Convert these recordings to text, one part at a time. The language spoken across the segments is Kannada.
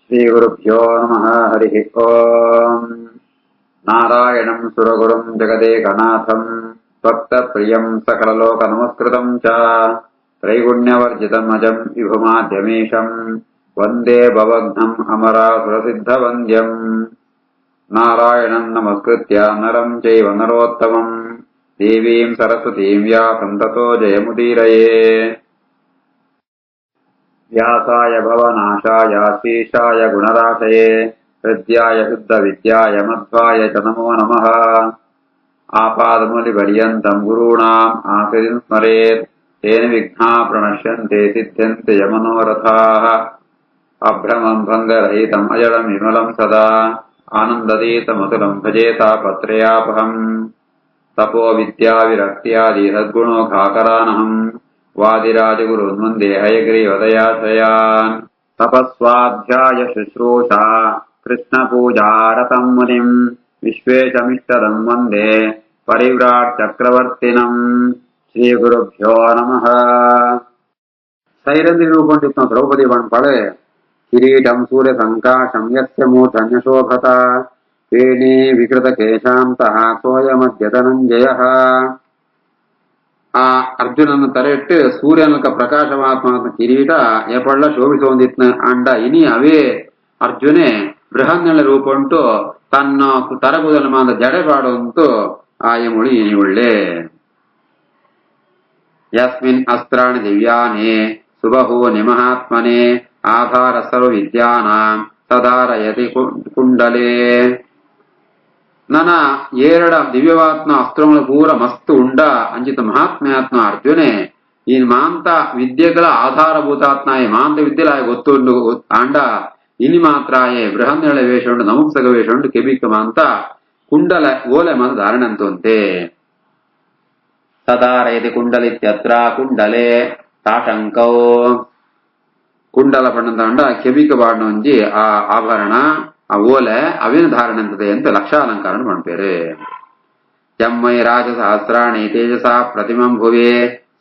श्रीगुरुभ्यो नमः। हरिः ओम्। नारायणम् सुरगुरुम् जगदेकनाथम् भक्तप्रियम् सकललोकनमस्कृतम् च त्रैगुण्यवर्जितम् अजम् विभुमाद्यमीशम् वन्दे भवघ्नम् अमरासुरसिद्धवन्द्यम्। नारायणम् नमस्कृत्य नरम् चैव नरोत्तमम् देवीम् सरस्वतीम् व्यासम् ततो जयमुदीरये। व्यासाय भवनाशाय श्रीशाय गुणराशये हृद्याय शुद्धविद्याय मध्वाय च नमो नमः। आपादमूलिपर्यन्तम् गुरूणाम् आश्रितम् स्मरेत् तेन विघ्नाः प्रणश्यन्ते सिद्ध्यन्ते च मनोरथाः। अभ्रमम् भङ्गरहितम् अजडम् विमलम् सदा आनन्दतीतमतुलम् भजे तापत्रयापहम्। तपो विद्या विरक्त्यादि सद्गुणोघाकरानहम् वादिराजगुरुन्वन्दे हयग्रीवदयाश्रयान्। तपस्वाध्याय शुश्रूषा कृष्णपूजारतम् मुनिम् विश्वेशमिष्टदम् वन्दे परिव्राट् चक्रवर्तिनम्। ಶ್ರೀಗುರುಭ್ಯೋ ನಮಃ. ಸೈರಂಧ್ರಿ ರೂಪೊಂಡಿತ್ನ ದ್ರೌಪದಿ ಬಣ್ಪಳೆ ಕಿರೀಟಂ ಸೂರ್ಯ ಸಂಕಾಶಂ ಯಸ್ಯ ಮೂರ್ಧನ್ಯಶೋಭತ ವೇಣೀ ವಿಕೃತ ಕೇಶಾಂತಃ ಸೋಯಮದ್ಯ ಧನಂಜಯ. ಆ ಅರ್ಜುನನ್ನು ತರೆಟ್ಟು ಸೂರ್ಯನಕ ಪ್ರಕಾಶಮಾತ್ಮ ಕಿರೀಟ ಎಪಳ್ಳ ಶೋಭಿಸೋಂದಿತ್ನ ಅಂಡ ಇನಿ ಅವೇ ಅರ್ಜುನೆ ಬೃಹನ್ನೆಲ್ಲ ರೂಪುಂಟು ತನ್ನ ತರಗುದಲು ಮಾದ ಜಡೆ ಪಾಡುಂಟು ಆಯಮುಳಿ ಇನಿ ಒಳ್ಳೆ. ಯಸ್ಮಿನ್ ಅಸ್ತ್ರಾಣಿ ದಿವ್ಯಾನಿ ಸುಬಹೂನಿ ಮಹಾತ್ಮನೆ ಆಧಾರ ಸರ್ವ ವಿದ್ಯಾನಾಂ ಸದಾರಯತಿ ಕುಂಡಲೇ. ನನ ಏರಡ ದಿವ್ಯವಾತ್ಮ ಅಸ್ತ್ರಗಳು ಪೂರ ಮಸ್ತ್ ಉಂಡ ಅಂಚಿತ ಮಹಾತ್ಮ್ಯಾತ್ಮ ಅರ್ಜುನೆ ಈ ಮಾಂತ ವಿದ್ಯೆಗಳ ಆಧಾರಭೂತಾತ್ನಾಯ ಮಾಂತ ವಿದ್ಯೆಲಾಯ ಗೊತ್ತುಂಡು ಆಂಡ ಇನಿ ಮಾತ್ರಾಯೇ ಬೃಹನ್ನೆಳ ವೇಷ ಉಂಡು ನಮುಕ್ಸಗ ವೇಷ ಉಂಡು ಕೆಬಿಕ ಮಾಂತ ಕುಂಡಲ ಓಲೆ ಮನ ಧಾರಣಂತಂತೆ. ಸದಾರಯತಿ ಕುಂಡಲಿತ್ಯತ್ರ ಕುಂಡಲೆ ತಾಟಂಕೌ ಕುಂಡಲ ಪಣ್ಣಂತ ಕೆಬಿಕ ಬಾಡ್ನೊಂಜಿ ಆ ಆಭರಣ ಆ ಓಲೆ ಅವೇನು ಧಾರಣೆ ಅಂತದೆ ಅಂತ ಲಕ್ಷಾಲಂಕಾರ ಮಾಡ್ಬೇರೆ. ಜಮ್ಮೈ ರಾಜಸಹಸ್ರಾಣಿ ತೇಜಸಾ ಪ್ರತಿಮಂ ಭುವೆ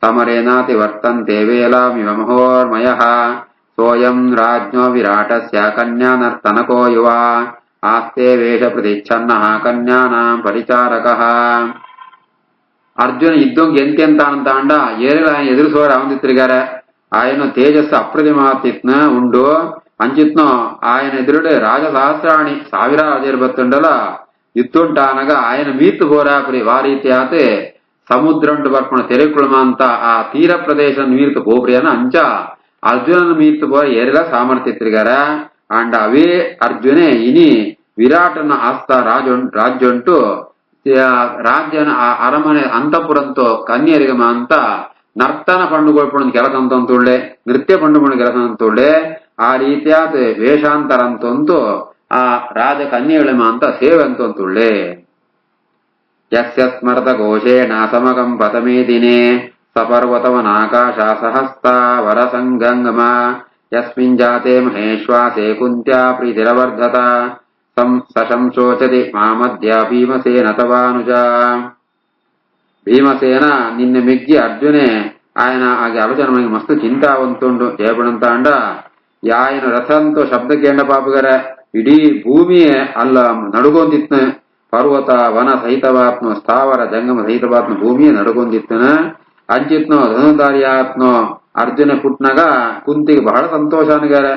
ಸಮರೇನಾತಿ ವರ್ತಂತೆ ವೇಲಾಮಿವ ಮಹೋರ್ಮಯ ಸೋಯಂ ರಾಜ್ಞೋ ವಿರಾಟಸ್ಯ ಕನ್ಯಾನರ್ತನಕೋ ಯುವ ಆಸ್ತೆ ವೇಷ ಪ್ರತಿಚ್ಛನ್ನಃ ಕನ್ಯಾನಾಂ ಪರಿಚಾರಕಃ. ಅರ್ಜುನ ಇದ್ದೊಂಗೆ ಎಂತೆಂತ ಅಂಡ ಏರೆಲ್ಲ ಎದುರಿಸುವವರು ಅವಂದಿತ್ರಿಗಾರೆ ಆಯನು ತೇಜಸ್ಸು ಅಪ್ರತಿಮಾತಿತ್ನ ಉಂಡು ಅಂಚಿತ್ನೋ ఆయన ఎదురుడే రాజసహస్రాణి ಸಾವಿರ ಅದಿರ್ಬತ್ತುಂಡಲ ಯುದ್ಧುಂಟಾನಗ ఆయన ಮೀತು ಹೋರಾಪುರಿ ವಾರೀತ್ಯಾತೆ ಸಮುದ್ರಂಟು ಬರ್ಪಣ ತೆರೆಕುಳಮಂತ ಆ ತೀರ ಪ್ರದೇಶ ಮೀರ್ತು ಹೋಬ್ರಿಯನ ಅಂಚ ಅರ್ಜುನನ ಮೀರ್ತು ಹೋರ ಏರೆಲ್ಲ ಸಾಮರ್ಥ್ಯತ್ರಿಗಾರ ಅಂಡ ಅವೇ ಅರ್ಜುನೆ ಇನಿ ವಿರಾಟನ ಆಸ್ತ ರಾಜ್ಯಂಟು ರಾಜ್ಯನ ಅರಮನೆ ಅಂತಪುರಂತೋ ಕನ್ಯರಿಗಮ ಅಂತ ನರ್ತನ ಪಂಡುಗೊಳ್ಪಣ ಕೆಲಸ ಅಂತಂತುಳ್ಳೆ ನೃತ್ಯ ಪಂಡುಪಣ ಕೆಲಸ ಅಂತುಳ್ಳೆ ಆ ರೀತಿಯಾದ ವೇಷಾಂತರ ಅಂತಂತೂ ಆ ರಾಜ ಕನ್ಯೆಗಳ ಅಂತ ಸೇವೆ ಅಂತಂತುಳ್ಳೆ. ಯಸ್ಯ ಸ್ಮರತ ಘೋಷೇಣ ಸಮಗಂ ಪತಮೇ ದಿನೇ ಸಪರ್ವತವನಾಕಾಶ ಸಹಸ್ತ ವರಸಂಗಂಗಮ ಯಸ್ಮಿನ್ ಜಾತೆ ಮಹೇಶ್ವಾಸೆ ಕುಂತ್ಯಾ ಪ್ರೀತಿರವರ್ಧತ ಸಶಂಶೋಚತಿ ಮಾಮದ್ಯ ಭೀಮಸೇನ ತವಾನುಜ. ಭೀಮಸೇನ ನಿನ್ನ ಮೆಗ್ಗಿ ಅರ್ಜುನೆ ఆయన ಆಗಿ ಆಲೋಚನೆ ಮಾಡಿ ಮಸ್ತ್ ಚಿಂತಾವಂತುಂಡು ಜಯಪಣಂತ ಅಂಡ ಯಾಯನ ರಥಂತೋ ಶಬ್ದ ಕೇಂಡ ಪಾಪಗರ ಇಡೀ ಭೂಮಿಯೇ ಅಲ್ಲ ನಡುಗೊಂದಿತ್ನ ಪರ್ವತ ವನ ಸಹಿತವಾತ್ಮ ಸ್ಥಾವರ ಜಂಗಮ ಸಹಿತವಾತ್ಮ ಭೂಮಿಯೇ ನಡುಗೊಂದಿತ್ತನ ಅಂಚಿತ್ನೋ ಧನುಧಾರಿಯಾತ್ನೋ ಅರ್ಜುನ ಪುಟ್ನಗ ಕುಂತಿಗೆ ಬಹಳ ಸಂತೋಷ ಅನಗಾರ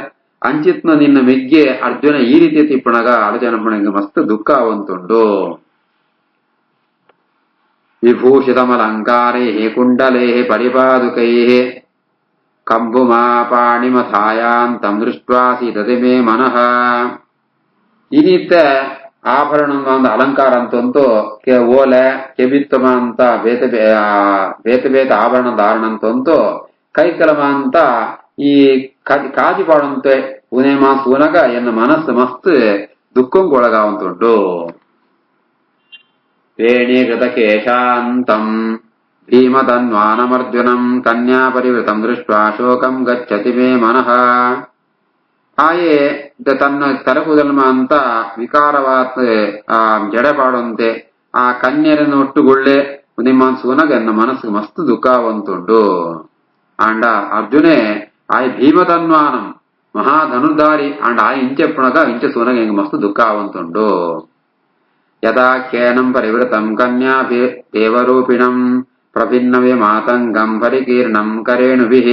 ಅಂಚಿತ್ನ ನಿನ್ನ ಮೆಗ್ಗೆ ಅರ್ಜುನ ಈ ರೀತಿ ತಿಪ್ಪಣಗ ಆಲೋಚನೆ ಪಣಗ ಮಸ್ತ್ ದುಃಖ ಅವಂತುಂಡು. ವಿಭೂಷಿತಮಲಂಕಾರೈಃ ಕುಂಡಲೈಃ ಪರಿಪಾದುಕೈಃ ಕಂಬುಮಾ ಪಾಣಿಮಥಾಯಾಂತಂ ದೃಷ್ಟ್ವಾ ಸೀತತೆ ಮೇ ಮನಃ. ಇನ್ನಿತ್ತ ಆಭರಣ ಒಂದು ಅಲಂಕಾರ ಅಂತಂತೂ ಓಲೆ ಕೆಬಿತ್ತಮ ಅಂತ ಬೇತೆ ಬೇತೆ ಆಭರಣ ಧಾರಣ ಅಂತಂತೂ ಕೈಕಲಮ ಅಂತ ಈ ಕಾಜಿ ಪಾಡಂತೆ ಪುನೇಮ ಸೂನಗ ಎನ್ನ ಮನಸ್ಸು ಮಸ್ತ್ ದುಃಖಂಗೊಳಗಾವಂತುಂಟು. ವೇಣೀಕೃತ ಕೇಶಾಂತಂ ಭೀಮಧನ್ವಾನಮರ್ಜುನಂ ಕನ್ಯಾ ಪರಿವೃತಂ ದೃಷ್ಟ್ವಾ ಶೋಕಂ ಗಚ್ಚತಿ ಮೇ ಮನಃ. ಆಯೇ ತನ್ನ ತರಕುದಲ್ಮ ಅಂತ ವಿಕಾರವಾದ ಜಡೆಪಾಡುವಂತೆ ಆ ಕನ್ಯರನ್ನು ಒಟ್ಟುಗೊಳ್ಳೆ ನಿಮ್ಮ ಸೂನಗ ಎನ್ನ ಮನಸ್ಸಿಗೆ ಮಸ್ತ್ ದುಃಖಾವಂತುಂಡು. ಆಂಡ ಅರ್ಜುನೆ ಆಯ್ ಭೀಮಧನ್ವಾನಂ మహాధనుర్ధారి అండ్ ఆయన ఇంచెప్పునగా ఇంచె సూనగ ఇంక మస్తు దుఃఖ అవంతుండు యథాఖ్యేనం పరివృతం కన్యా దేవరూపిణం ప్రభిన్నవే మాతంగం పరికీర్ణం కరేణుభిః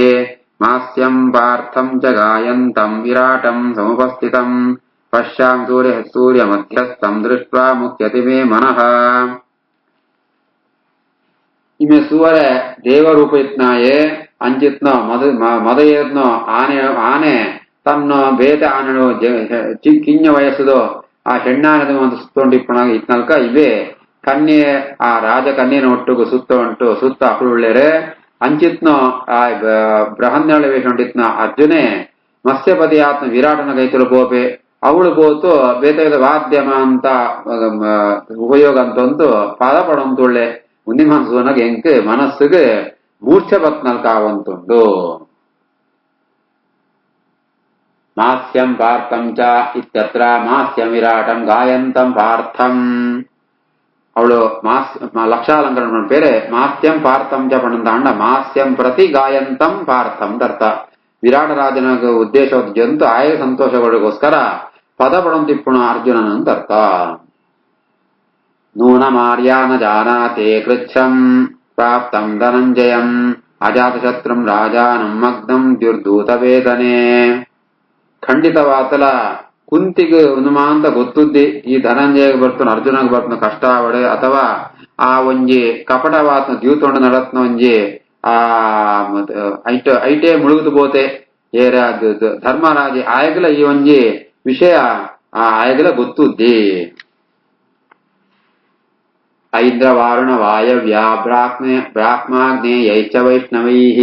మాస్యం పార్థం చ గాయంతం విరాటం సముపస్థితం పశ్యాం సూర్యమధ్యస్థం దృష్ట్వా ముఖ్యతి మే మనః ಇಮೆ ಸೂರೆ ದೇವರೂಪಯತ್ನಾಯೇ ಅಂಚಿತ್ನೋ ಮದಯತ್ನೋ ಆನೆ ತನ್ನ ಬೇತ ಆನೆನು ಕಿಂಜ ವಯಸ್ಸುದು ಆ ಹೆಣ್ಣಾನದ ಒಂದು ಸುತ್ತೊಂಡಿಪ್ಪನಾಗ ಇತ್ನಾಲ್ಕ ಇವೇ ಕನ್ಯೆ ಆ ರಾಜ ಕನ್ಯೆನ ಒಟ್ಟುಗು ಸುತ್ತ ಅಪ್ಪಳುಳ್ಳೇರೆ ಅಂಚಿತ್ನೋ ಆ ಬ್ರಹ್ಮಣ್ಯ ವೇಷ ಅರ್ಜುನೆ ಮತ್ಸ್ಯಪತಿ ಆತ್ಮ ವಿರಾಟನ ಕೈತಲು ಬೋಪೆ ಅವಳು ಬೋತು ಬೇತ ವಾದ್ಯಮ ಅಂತ ಉಪಯೋಗ ಅಂತಂದು ಪಾದ ಪಡೊಂತುಳ್ಳೆ ಮುಂದಿನ ಮನಸ್ಸುನಾಗ ಎಂಕ್ ಮನಸ್ಸಿಗೆ ಮೂರ್ಛೆ ಬತ್ನಲ್ಕ ಅವಂತುಂಡು ಮಾಸ್ಯಂ ಪಾರ್ಥಂ ಚ ಇತ್ಯತ್ರ ಮಾಸ್ಯಂ ವಿರಾಟಂ ಗಾಯಂತಂ ಪಾರ್ಥಂ ಅವಳು ಲಕ್ಷಾಲಂಕರಣ ಬೇರೆ ಮಾಸ್ಯಂ ಪಾರ್ಥಂ ಚ ಪಣಂತಾಂಡ ಮಾಸ್ಯಂ ಪ್ರತಿ ಗಾಯಂತಂ ಪಾರ್ಥಂ ಅರ್ಥ ವಿರಾಟ ರಾಜನ ಉದ್ದೇಶ ಜಂತು ಆಯ ಸಂತೋಷಗಳಿಗೋಸ್ಕರ ಪದ ಪಡಂತಿಪ್ಪುಣ ಅರ್ಜುನನಂತ ಅರ್ಥ ನೂನಮಾರ್ಯಾನ ಜಾನಾತೆ ಕೃಚ್ಛಂ ಪ್ರಾಪ್ತಂ ಧನಂಜಯಂ ಅಜಾತಶತ್ರುಂ ರಾಜಾನಂ ಮಗ್ನಂ ದುರ್ಧೂತ ವೇದನೆ ಖಂಡಿತವಾತಲ ಕುಂತಿಗೆ ಹನುಮಾಂತ ಗೊತ್ತುದ್ದಿ ಈ ಧನಂಜಯಗೆ ಬರ್ತನ ಅರ್ಜುನಗೆ ಬರ್ತನ ಕಷ್ಟ ಅವಡೆ ಅಥವಾ ಆ ಒಂಜಿ ಕಪಟವಾತ್ನ ದ್ಯೂತೊಂಡ ನಡತ್ನ ಒಂಜಿ ಆ ಐಟೆ ಮುಳುಗುದು ಬೋತೆ ಏರ ಧರ್ಮರಾಜಿ ಆಯಗಲ ಈ ಒಂಜಿ ವಿಷಯ ಆ ಆಯಗಲ ಗೊತ್ತುದ್ದಿ ಐಂದ್ರ ವಾರುಣ ವಾಯವ್ಯ ಬ್ರಾಹ್ಮಾಗ್ನೇಯೈಶ್ಚ ವೈಷ್ಣವೈಃ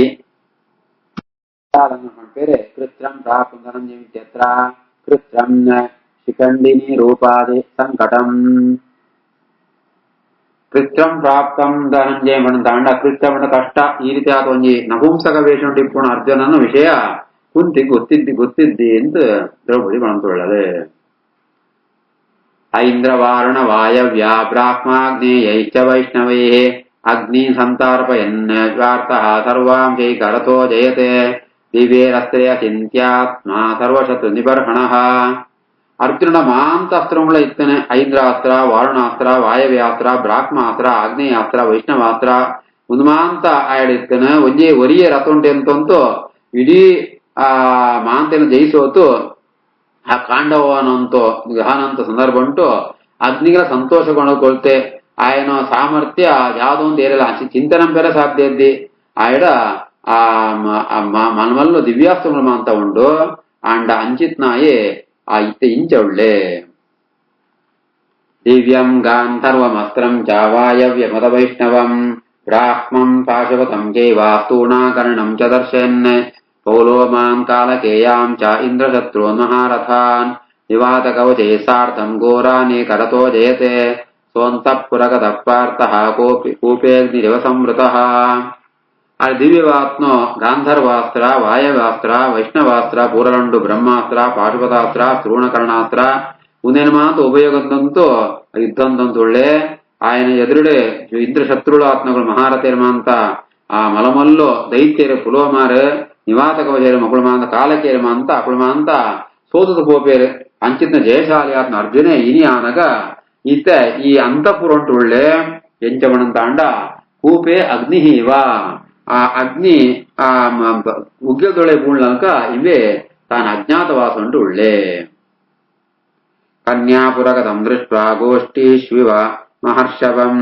ಬೇರೆ ಕೃತ್ರಂ ಪ್ರಾಪ್ತಂ ಧನಂಜಯಮಿತ್ಯತ್ರ ಕೃತ್ರಂ ಶಿಖಂಡಿನಿ ರೂಪಾದಿ ಸಂಕಟಂ ಕೃತ್ರಂ ಪ್ರಾಪ್ತಂ ಧನಂಜಯ ತಾಂಡ ಕೃತ್ರಮಣ ಕಷ್ಟ ಈ ರೀತಿ ಆದ ಒಂಜಿ ನಪುಂಸಕ ವೇಷ ಟಿಪ್ಪುಣ ಅರ್ಜುನನ ವಿಷಯ ಕುಂತಿ ಗೊತ್ತಿದ್ದಿ ಅಂತ ದ್ರೌಪದಿ ಬಂತುಳ್ಳದೆ ಐಂದ್ರ ವಾರುಣ ವಾಯವ್ಯ ಬ್ರಾಹ್ಮಾಗ್ನೇಯೈಶ್ಚ ವೈಷ್ಣವೈಃ ಅಗ್ನಿ ಸಂತಾರ್ಪಯನ್ ಜ್ವಾರ್ತಃ ಸರ್ವಾಂ ಚೈಕರತೋ ಜಯತೆ ದಿವ್ಯೇರಸ್ತ್ರಯ ಚಿಂತ್ಯಾತ್ಮ ಸರ್ವಶತ್ರು ನಿಬರ್ಹಣಃ ಅರ್ಜುನನ ಮಾಂತ ಅಸ್ತ್ರಗಳ ಇತ್ತನೆ ಐಂದ್ರಾಸ್ತ್ರ ವಾರುಣಾಸ್ತ್ರ ವಾಯವ್ಯಾಸ್ತ್ರ ಬ್ರಾಹ್ಮಾಸ್ತ್ರ ಆಗ್ನೇಯಾಸ್ತ್ರ ವೈಷ್ಣವಾಸ್ತ್ರ ಉನ್ಮಾಂತ ಆಯಡಿತ್ತನೆ ಒಂಜಿ ಒರಿಯೇ ರಥ ಉಂಟೆ ಅಂತಂತೂ ಇಡೀ ಆ ಮಾಂತೆಯನ್ನು ಜಯಿಸೋತು ಆ ಕಾಂಡವನಂತೂ ಗಹನಂತ ಸಂದರ್ಭ ಉಂಟು ಅಗ್ನಿಗಳ ಸಂತೋಷಗೊಳ್ಕೊಳ್ತೆ ఆయన ಸಾಮರ್ಥ್ಯ ಯಾವುದೋ ಒಂದು ಏರಿಲ್ಲ ಚಿಂತನೆ ಬೇರೆ ಸಾಧ್ಯ ಇದ್ದಿ ಆಯಡ ಆ ಮನಮಲ್ಲು ದಿವ್ಯಾಸ್ತ್ರಗಳು ಅಂತ ಉಂಡು ಅಂಡ ಅಂಚಿತ್ನಾಯೇ ಆ ಇತ್ತೆ ಇಂಚ ಉಳ್ಳೆ ದಿವ್ಯಂ ಗಾಂಧರ್ವಮಸ್ತ್ರಂ ಚ ವಾಯವ್ಯ ಮದ ವೈಷ್ಣವಂ ಬ್ರಾಹ್ಮಂ ಪಾಶವತಂ ಚೈವ ಸ್ಥೂಣಾಕರ್ಣಂ ಚ ದರ್ಶಯನ್ ಪೌಲೋಮಾಂ ಕಾಲಕೇಯಾಂ ಚ ಇಂದ್ರಶತ್ರುನ್ ಮಹಾರಥಾನ್ ನಿವಾತ ಕವಚೇ ಸಾರ್ಥಂ ಘೋರಾನೇ ಕರತೋ ಜಯತೆ ಸೋಂತಃಪುರಗತಃ ಪಾರ್ಥಃ ಕೂಪೇಗ್ನಿರಿವ ಸಂವೃತಃ ಆ ದಿವ್ಯವಾತ್ನೋ ಗಾಂಧರ್ವಾಸ್ತ್ರ ವಾಯವ್ಯಾಸ್ತ್ರ ವೈಷ್ಣವಾಸ್ತ್ರ ಪೂರಲಂಡು ಬ್ರಹ್ಮಾಸ್ತ್ರ ಪಾಶುಪತಾಸ್ತ್ರ ಶ್ರೂಣಕರ್ಣಾಸ್ತ್ರ ಮುಂದಿನ ಮಾತು ಉಪಯೋಗದಂತೂ ಯುದ್ಧಂತಂತುಳ್ಳೆ ఆయన ಎದುರುಡೆ ಇಂದ್ರಶತ್ರುಳ ಆತ್ಮಗಳು ಮಹಾರಥೇರ್ಮಾಂತ ಆ ಮಲಮಲ್ಲು ದೈತ್ಯರು ಪುಲೋಮಾರು ನಿವಾತ ಕವಚೇರು ಮಕ್ಕಳು ಮಾಂತ ಕಾಲಕೇರು ಮಾಂತ ಅಕ್ಕಳು ಮಾಂತ ಸೋತದು ಪೋಪೇರು ಅಂಚಿತ್ನ ಜಯಶಾಲಿ ಆತ್ಮ ಅರ್ಜುನೆ ಇನಿ ಆನಗ ಈತ ಈ ಅಂತಪುರ ಉಂಟುಳ್ಳೆ ಎಂಚಮಣಂತಾಂಡ ಕೂಪೆ ಅಗ್ನಿ ಇವ ಆ ಅಗ್ನಿ ಆ ಉಗ್ರದೊಳೆ ಬೂಳ್ನಲ್ಕ ಇವೇ ತಾನು ಅಜ್ಞಾತವಾಸ ಉಂಟು ಉಳ್ಳೆ ಕನ್ಯಾಪುರಗತಂ ದೃಷ್ಟ್ವಾ ಗೋಷ್ಠೀಶ್ವಿವ ಮಹರ್ಷವಂ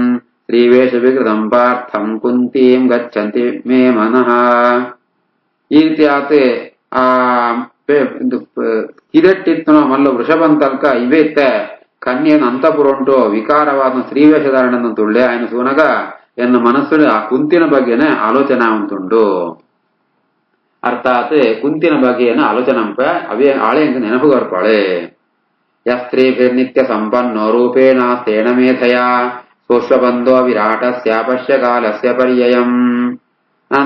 ಶ್ರೀವೇಷ ವಿಕೃತಂ ಪಾರ್ಥಂ ಕುಂತೀಂ ಗಚ್ಚಂತಿ ಮೇ ಮನಃ ಈ ರೀತಿ ಆತೆ ಆ ಕಿರಟ್ಟಿತ್ತನೋ ಮಲ್ಲ ವೃಷಭಂತಲ್ಕ ಇವೇತ್ತ ಕನ್ಯನ ಅಂತಪುರ ಉಂಟು ವಿಕಾರವಾದ ಶ್ರೀವೇಷಧಾರಣಂತುಳ್ಳೆ ఆయన ಸೂನಗ ಎನ್ನ ಮನಸ್ಸು ಆ ಕುಂತಿನ ಬಗ್ಗೆನೆ ಆಲೋಚನೆ ಉಂಟುಂಡು ಅರ್ಥಾತ್ ಕುಂತಿನ ಬಗ್ಗೆನ ಆಲೋಚನೆ ಅವೇ ಆಳೆ ಅಂತ ನೆನಪುಗರ್ಪಾಳೆ ಯಸ್ತ್ರೀಭಿರ್ನಿತ್ಯ ಸಂಪನ್ನೋ ರೂಪೇಣ ಸ್ಥೇನ ಮೇಧಯ ಸೋಶ್ವಬಂಧೋ ವಿರಾಟಸ್ಯ ಪಶ್ಯ ಕಾಲಸ್ಯ ಪರ್ಯಯಂ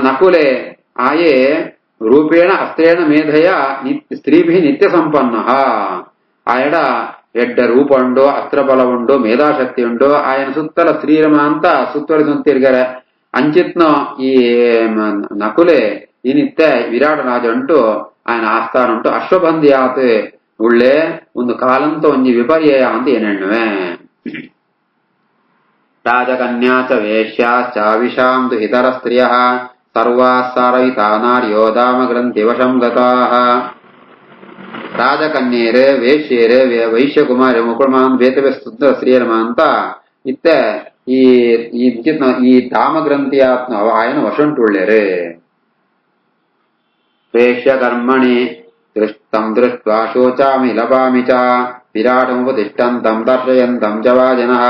ನಕುಲೆ ಆಯೇ ರೂಪೇಣ ಅಸ್ತ್ರೇಣ ಮೇಧಯ ಸ್ತ್ರೀಭಿ ನಿತ್ಯ ಸಂಪನ್ನ ಆಯಡ ಎಡ್ಡ ರೂಪ ಉಂಡು ಅಸ್ತ್ರಬಲ ಉಂಡು ಮೇಧಾಶಕ್ತಿ ಉಂಡು ఆయన ಸುತ್ತಲ ಸ್ತ್ರೀರಮ ಅಂತ ಸುತ್ತುವರಿಸುತ್ತಿರ್ಗಾರೆ ಅಂಚಿತ್ನೋ ಈ ನಕುಲೆ ಈ ನಿತ್ಯ ವಿರಾಟ ರಾಜ ಉಂಟು ఆయన ಆಸ್ಥಾನುಂಟು ಅಶ್ವಬಂಧಿಯಾತ್ ಉಳ್ಳೆ ಒಂದು ಕಾಲಂತ ಒಂಜಿ ವಿಪರ್ಯಯ ಅಂತ ಏನೆಣ್ಣುವೆ ರಾಜಕನ್ಯಾಚ ವೇಶ್ಯಾಶ್ಚ ವಿಷಾಂತು ಇತರ ಸ್ತ್ರಿಯ ಸರ್ವಾಸಾರಯಿತಾ ನಾರ್ಯೋ ಧಾಮ ಗ್ರಂಥಿ ವಶಂ ಗತಾಃ ರಾಜಕನ್ಯೇರು ವೇಶ್ಯೇರು ವೈಶ್ಯಕುಮಾರಿ ಮುಕುಳ್ಮಾನ್ ಬೇತವೇ ಸುಂದರ ಸ್ತ್ರೀಯರಮ ಅಂತ ಇತ್ತೆ ಈ ಧಾಮ ಗ್ರಂಥಿಯ ఆయన ವಶಂಟುಳ್ಳೇರು ವೇಶ್ಯ ಕರ್ಮಣಿ ದೃಷ್ಟಂ ದೃಷ್ಟ್ವಾ ಶೋಚಾಮಿ ಲಭಾಮಿ ಚ ವಿರಾಟಮುಪತಿಷ್ಠಂತಂ ದರ್ಶಯಂತಂ ಚ ವಾ ಜನಃ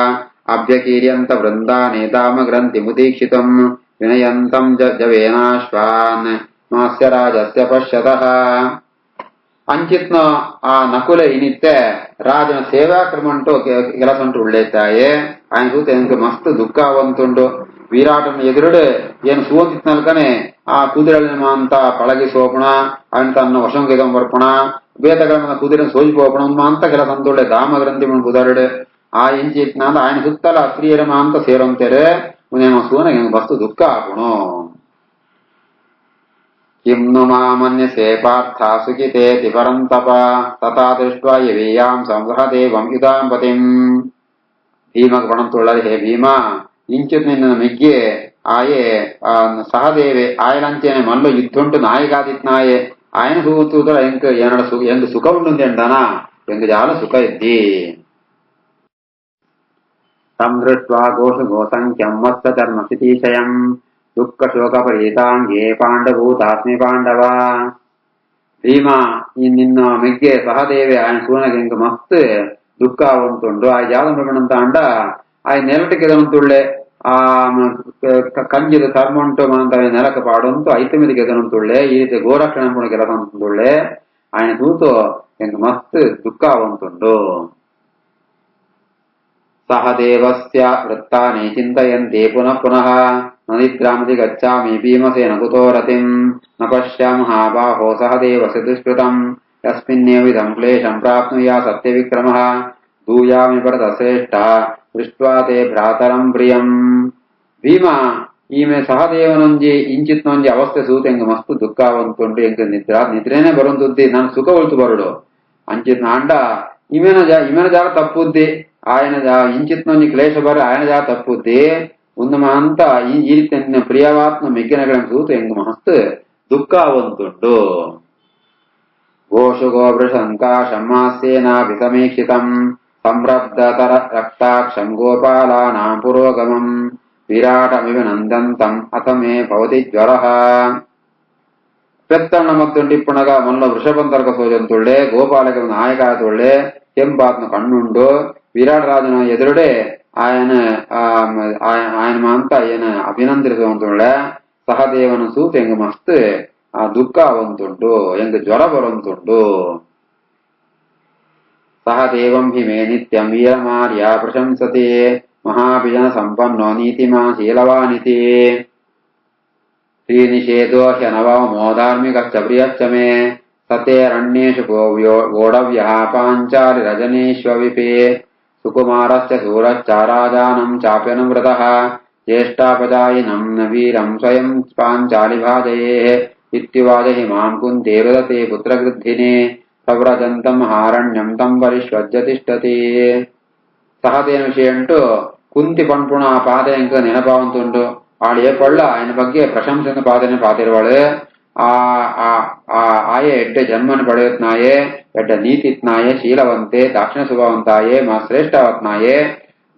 ಅಭ್ಯಕೀರ್ಯಂತ ವೃಂದಾನೆ ಧಾಮ ಗ್ರಂಥಿ ಮುದೀಕ್ಷಿತಂ ವಿನಯಂತಂ ಜವೇನಾಶ್ವಾನ್ ಮಾಸ್ಯ ರಾಜಸ್ಯ ಪಶ್ಯತಃ ಅಂಚಿತ್ನ ಆ ನಕುಲ ಇನಿತ್ತೆ ರಾಜನ ಸೇವಾಕ್ರಮ ಅಂಟು ಕೆಲಸ ಉಂಟು ಉಳ್ಳೇತಾಯೆ ఆయన చూస్తే எனக்கு మస్తు దుఃఖ అవంతుండు విరాటను ఎదురుడు ఏను సూచిత్నల్కనే ఆ కుదిరలిన అంతా పಳಗಿ ಸೋಪಣ ఆయన ತನ್ನ ವಶಂಗೇದಂ ವರ್ಪಣ ಬೇತಗಳನ್ನ ಕುದಿರನ್ನು ಸೋಜಿಪೋಪಣ ಅಂತ ಕೆಲಸ ಅಂತೊಳ್ಳೆ ಧಾಮ ಗ್ರಂಥಿ ಕುದರಡು ಆ ಇಂಚಿತ್ನಾದ ఆయన ಸುತ್ತಲ ಸ್ತ್ರೀಯರಮ ಅಂತ ಸೇರಂತೇರೆ ಉನೇಮ ಸೂನಗೆ ಮಸ್ತು ದುಃಖ ಆಪುಣು किं नु मामन्यसे पार्थ सुखितेति परन्तप तथा दृष्ट्वा यवीयां संवहदेवं इदां पतिं ಭೀಮಗ ಪಣಂತುಳ್ಳರೆ ಹೇ ಭೀಮ ಇಂಚಿತ್ ನಿನ್ನ ಮಿಗ್ಗೆ ಆಯೆ ಸಹದೇವೆ ಆಯಲಂಚೇನೆ ಮಲ್ಲು ಯುದ್ಧುಂಟು ನಾಯಿಗಾದಿತ್ನಾಯೆ ఆయన సూతుదర ఎంక ఎనడ ఎంక సుఖ ఉండుందెండనా ఎంక జాల సుఖ ఇద్ది సందృష్ట్వా ఘోషఘోసంఖ్యం మత్సధర్మస్థితిశయం దుఃఖ శోక పరితాంగే పాండభూతాస్మి పాండవ ಭೀಮ ಈ ನಿನ್ನ ಮಿಗ್ಗೆ ಸಹದೇವೆ ఆయన ಸೂನಗೆ ಎಂಕ ಮಸ್ತ್ ದುಃಖ ಅವಂತುಂಡು ಆ ಜಾಲ ಅಂತ ಅಂಡ ಆ ನೆಲಟಿಗೆದನಂತುಳ್ಳೆ ಆ ಕಂಜಿದ ಧರ್ಮ ಉಂಟು ಮನಂತ ನೆಲಕ್ಕೆ ಪಾಡಂತು ಐತ మీద ಗೆದನಂತುಳ್ಳೆ ಈ ರೀತಿ ಗೋರಕ್ಷಣೆ ಗೆಲದಂತುಳ್ಳೆ ఆయన చూతూ ಎಂಕ ಮಸ್ತ್ ದುಃಖ ಅವಂತುಂಡು ಸಹದೇವಸ್ಯ ವೃತ್ತಾನಿ ಚಿಂತಯಂತೆ ಪುನಃ ಪುನಃ ನದಿಗ್ರಾಮದಿ ಗಚ್ಚಾಮಿ ಭೀಮಸೇನ ಕುತೋ ರತಿಂ ನ ಪಶ್ಯಾಮಃ ಬಾಹೋ ಸಹದೇವಸ್ಯ ದುಷ್ಕೃತಂ ಯಸ್ಮಿನ್ನೇವಿಧಂ ಕ್ಲೇಶಂ ಪ್ರಾಪ್ನುಯಾ ಸತ್ಯವಿಕ್ರಮಃ ದೂಯಾಮಿ ಭರತಶ್ರೇಷ್ಠ ದೃಷ್ಟ್ವಾ ತೇ ಭ್ರಾತರಂ ಪ್ರಿಯಂ ಭೀಮ ಈಮೆ ಸಹದೇವನೊಂಜಿ ಇಂಚಿತ್ನೊಂಜಿ ಅವಸ್ಥೆ ಸೂತ ಎಂಗ ಮಸ್ತ್ ದುಃಖ ಅವಂತುಂಡು ಎಂಕ ನಿದ್ರೇನೆ ಬರುಂತುದ್ದಿ ನಾನು ಸುಖ ಉಳ್ತು ಬರುಡು ಅಂಚಿತ್ನ ಅಂಡ ಇಮೆನ ಜಾಗ ತಪ್ಪುದ್ದಿ ఆయన ఇంచిత్నొంజి క్లేశ బరి ఆయన జా తప్పుద్ది ఉందమ అంత ఈ ರೀತಿ ಪ್ರಿಯವಾತ್ಮ ಮೆಗ್ಗಿನಗಳನ್ನು ಸೂತು ಎಂಗ ಮಸ್ತ್ ದುಃಖ ಅವಂತುಂಡು ಘೋಷು ಗೋಭೃಶಂಕಾಶಮಾಸ್ಯೇನಾಭಿಸಮೀಕ್ಷಿತಂ ಸಂರಬ್ಧತರ ರಕ್ತಾಕ್ಷಂ ಗೋಪಾಲಾನಾಂ ಪುರೋಗಮಂ ವಿರಾಟಮಿವ ನಂದಂತಂ ಅಥ ಮೇ ಭವತಿ ಜ್ವರಃ పెత్తన్న మత్తుండిప్పునగా మనలో వృషభంతరక సోజంతుళ్ళే గోపాలకి నాయకాతుళ్ళే ಕೆಂಪಾತ್ನ ಕಣ್ಣುಂಡು ವಿರಾಟ್ ರಾಜನ ಎದುರುಡೆ ఆయన ಅಂತ ఆయన ಅಭಿನಂದಿಸುವಂತುಳ್ಳೆ ಸಹದೇವನ ಸೂತ ಎಂಗ ಮಸ್ತ್ ಆ ದುಃಖ ಅವಂತುಂಡು ಎಂಗ ಜ್ವರ ಬರುವಂತುಂಡು ಸಹದೇವಂ ಹಿಮೇ ನಿತ್ಯಂ ವೀರಮಾರ್ಯ ಪ್ರಶಂಸತೆ ಮಹಾಭಿಜನ ಸಂಪನ್ನೋ ನೀತಿಮಾ ಶೀಲವಾನಿತಿ ಶ್ರೀನಿಷೇಧೋ ಹ್ಯನವಮೋ ಧಾರ್ಮಿಕಶ್ಚ ಪ್ರಿಯಶ್ಚ ಮೇ ಸತೇರಣ್ಯೇಷು ಗೋಢವ್ಯಃ ಪಾಂಚಾಲಿ ರಜನೀಶ್ವವಿಪೇ ಸುಕುಮಾರಶ್ಚ ಶೂರಶ್ಚ ರಾಜಾನಂ ಚಾಪ್ಯನುವ್ರತಃ ಜ್ಯೇಷ್ಠಾಪಜಾಯಿನಂ ವೀರಂ ಸ್ವಯಂ ಪಾಂಚಾಲಿ ಭಾಜಯೇಃ ಇತ್ಯುವಾಚ ಹಿಮಾಂ ಕುಂತಿ ರುದತೆ ಪುತ್ರಗೃದ್ಧಿನೇ ಪ್ರವ್ರಜಂತಂ ಹಾರಣ್ಯಂ ತಂ ಪರಿಷ್ವಜ್ಯ ತಿಷ್ಠತಿ ಸಹದೇವನ ವಿಷಯ ಅಂಟು ಕುಂತಿ ಪಣ್ಪುಣ ಪಾದ ಎಂಕ ನೆನಪಾವಂತುಂಡು ಆಳಿಯ ಕೊಳ್ಳ ఆయన ಬಗ್ಗೆ ಪ್ರಶಂಸೆಯನ್ನು ಪಾದನೆ ಪಾತಿರುವಳು ಆಯೆ ಎಡ್ಡೆ ಜನ್ಮನು ಪಡೆಯುತ್ನಾಯೆ ಎಡ್ಡ ನೀತಿತ್ನಾಯೆ ಶೀಲವಂತೆ ದಾಕ್ಷಿಣ ಸ್ವಭಾವಂತಾಯೆ ಮಾ ಶ್ರೇಷ್ಠವತ್ನಾಯೆ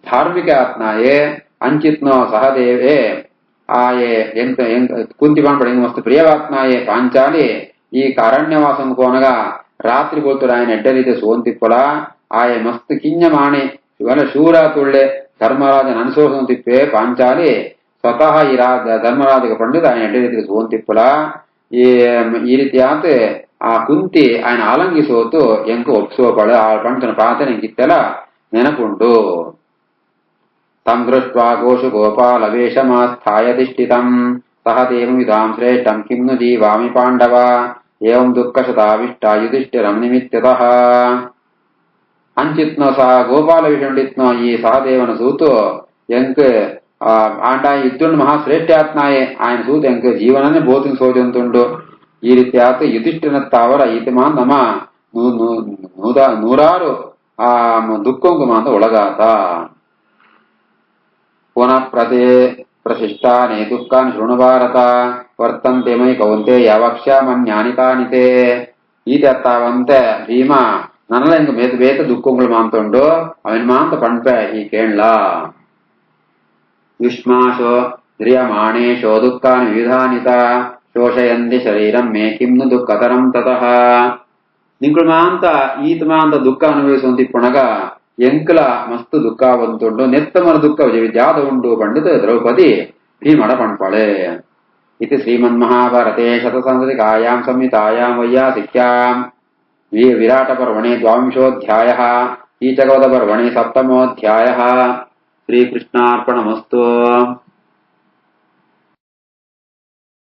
ಧಾರ್ಮಿಕ ಆತ್ನಾಯೆ ಅಂಚಿತ್ನೋ ಸಹದೇವೆ ಆಯೆ ಎಂತ ಕುಂತಿ ಪಣ್ಪಡ ಮಸ್ತ್ ಪ್ರಿಯವಾತ್ನಾಯೆ ಪಾಂಚಾಲಿ ಈ ಕಾರಣ್ಯವಾಸಂ ಕೋನಗ ರಾತ್ರಿ ಬೋಲ್ತುಡು ఆయన ಎಡ್ಡ ರೀತಿ ಸೋಂತಿಪ್ಪುಲ ಆಯೆ ಮಸ್ತ್ ಕಿಂಜ ಮಾಣಿ ಇವನ ಶೂರ ತುಳ್ಳೆ ಧರ್ಮರಾಜನ ಅನುಸರಿಸೋನ್ ತಿಪ್ಪೆ ಪಾಂಚಾಲಿ ಸ್ವತಃ ಈ ಧರ್ಮರಾಜಗೆ ಪಂಡಿತ ఆయన ಎಡ್ಡ ರೀತಿಗೆ ಸೋಂತಿಪ್ಪುಲ ಈ ರೀತಿ ಆತ ಆ ಕುಂತಿ ఆయన ಆಲಂಗಿಸೋತು ಎಂಕ ಒಪ್ಸೋಪಳ ಆ ಪಂಚನ ಪಾತನ ಎಂಕಿತ್ತೆಲ ನೆನಪುಂಡು ತಂ ದೃಷ್ಟ್ವಾ ಘೋಷು ಗೋಪಾಲ ವೇಷಮಾಸ್ಥಾಯ ತಿಷ್ಠಿತಂ ಸಹದೇವಂ ವಿಧಾಂ ಶ್ರೇಷ್ಠಂ ಕಿಂ ನು ಜೀವಾಮಿ ಪಾಂಡವ ಏವಂ ದುಃಖಶತಾವಿಷ್ಟ ಯುಧಿಷ್ಠಿರಂ ನಿಮಿತ್ಯತಃ ಅಂಚಿತ್ನೋ ಸಹ ಗೋಪಾಲ ವಿಷಂಡಿತ್ನೋ ಈ ಸಹದೇವನ ಸೂತು ಎಂಕ ಆಂಡ ಯುದ್ಧುಂಡು ಮಹಾಶ್ರೇಷ್ಠಾತ್ನಾಯೆ ఆయన సూత ఎంక జీవనాన్ని బోధించోజంతుండు ಈ ರೀತಿಯಾದ ಯುಧಿಷ್ಠಿರನತ್ತಾವರ ಈತಮಾನ್ ನಮ ನೂರಾರು ಆ ದುಃಖಂಗುಮಾಂದ ಒಳಗಾತ ಪುನಃ ಪ್ರಶಿಷ್ಟಾನಿ ದುಃಖಾನ್ ಶೃಣು ಭಾರತ ವರ್ತಂತೆ ಮೈ ಕೌಂತೆಯ ವಕ್ಷ್ಯಾಮನ್ಯಾನಿ ತಾನಿತೆ ಈತ ಅತ್ತಾವಂತೆ ಭೀಮ ನನ್ನಲ್ಲ ಇಂಗ ಬೇತ ದುಃಖಗಳು ಮಾಂತೊಂಡು ಅವನ್ ಮಾಂತ ಪಣ್ಪೆ ಈ ಕೇಳಲ ಯುಷ್ಮಾಶೋ ಧ್ರಿಯಮಾಣೇಶೋ ದುಃಖಾನ್ ವಿವಿಧಾನಿತ ಶೋಷಯಂತಿ ಶರೀರಂ ಮೇ ಕಿಮ್ನು ದುಃಖತರಂ ತತಃ ನಿಂಗಳು ಮಾಂತ ಈತ ಮಾಂತ ದುಃಖ ಅನುಭವಿಸುವಂತಿ ಪುಣಗ ಎಂಕಲ ಮಸ್ತು ದುಃಖ ಬಂತುಂಡು ನೆತ್ತಮರ ದುಃಖ ವಿದ್ಯಾದ ಉಂಡು ಪಂಡಿತ ದ್ರೌಪದಿ ಭೀಮಡ ಪಣ್ಪಳೆ इति श्रीमन्महाभारते शतसंहितायां संहितायां वैयासिक्यां विराटपर्वणे 12 कीचकवधपर्वणे 7 श्रीकृष्णार्पणमस्तु।